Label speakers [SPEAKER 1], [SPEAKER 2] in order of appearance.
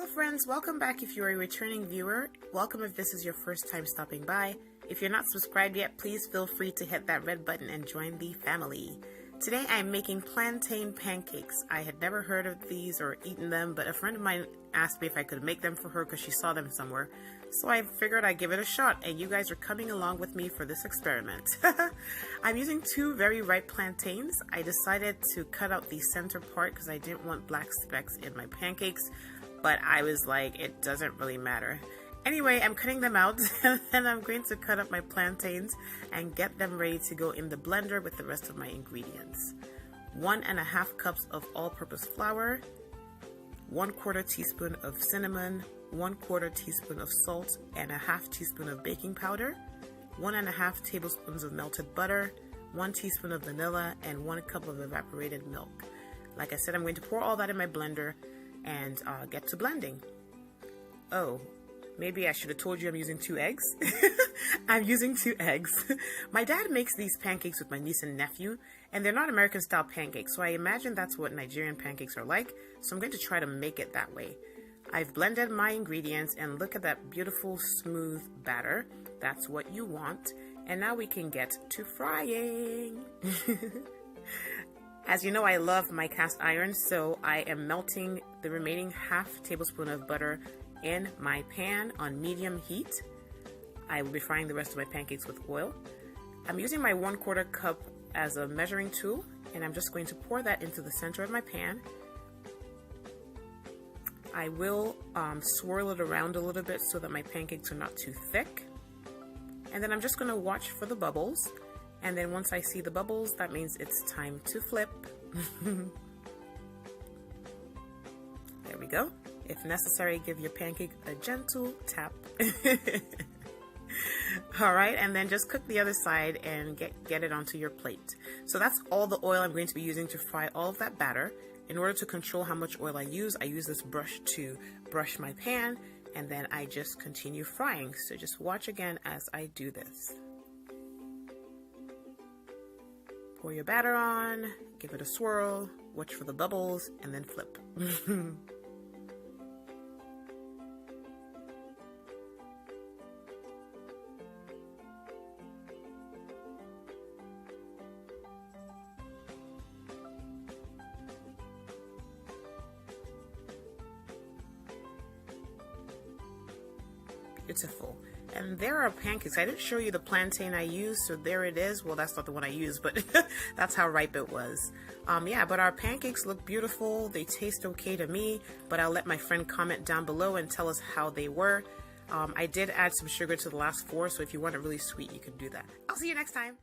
[SPEAKER 1] Hello friends, welcome back if you're a returning viewer. Welcome if this is your first time stopping by. If you're not subscribed yet, please feel free to hit that red button and join the family. Today I'm making plantain pancakes. I had never heard of these or eaten them, but a friend of mine asked me if I could make them for her because she saw them somewhere. So I figured I'd give it a shot, and you guys are coming along with me for this experiment. I'm using two very ripe plantains. I decided to cut out the center part because I didn't want black specks in my pancakes, but I was like, it doesn't really matter. Anyway, I'm cutting them out and I'm going to cut up my plantains and get them ready to go in the blender with the rest of my ingredients. 1.5 cups of all-purpose flour, 1/4 teaspoon of cinnamon, 1/4 teaspoon of salt, and a 1/2 teaspoon of baking powder, 1.5 tablespoons of melted butter, 1 teaspoon of vanilla, and 1 cup of evaporated milk. Like I said, I'm going to pour all that in my blender and get to blending. Oh, maybe I should have told you I'm using 2 eggs. I'm using 2 eggs. My dad makes these pancakes with my niece and nephew, and they're not American style pancakes, so I imagine that's what Nigerian pancakes are like, so I'm going to try to make it that way. I've blended my ingredients, and look at that beautiful smooth batter. That's what you want. And now we can get to frying. As you know, I love my cast iron, so I am melting the remaining 1/2 tablespoon of butter in my pan on medium heat. I will be frying the rest of my pancakes with oil. I'm using my 1/4 cup as a measuring tool, and I'm just going to pour that into the center of my pan. I will swirl it around a little bit so that my pancakes are not too thick. And then I'm just going to watch for the bubbles. And then once I see the bubbles, that means it's time to flip. There we go. If necessary, give your pancake a gentle tap. Alright, and then just cook the other side and get it onto your plate. So that's all the oil I'm going to be using to fry all of that batter. In order to control how much oil I use this brush to brush my pan, and then I just continue frying. So just watch again as I do this. Pour your batter on, give it a swirl, watch for the bubbles, and then flip. Beautiful. And there are pancakes. I didn't show you the plantain I used, so there it is. Well, that's not the one I used, but that's how ripe it was. Yeah, but our pancakes look beautiful. They taste okay to me, but I'll let my friend comment down below and tell us how they were. I did add some sugar to the last 4, so if you want it really sweet, you can do that. I'll see you next time.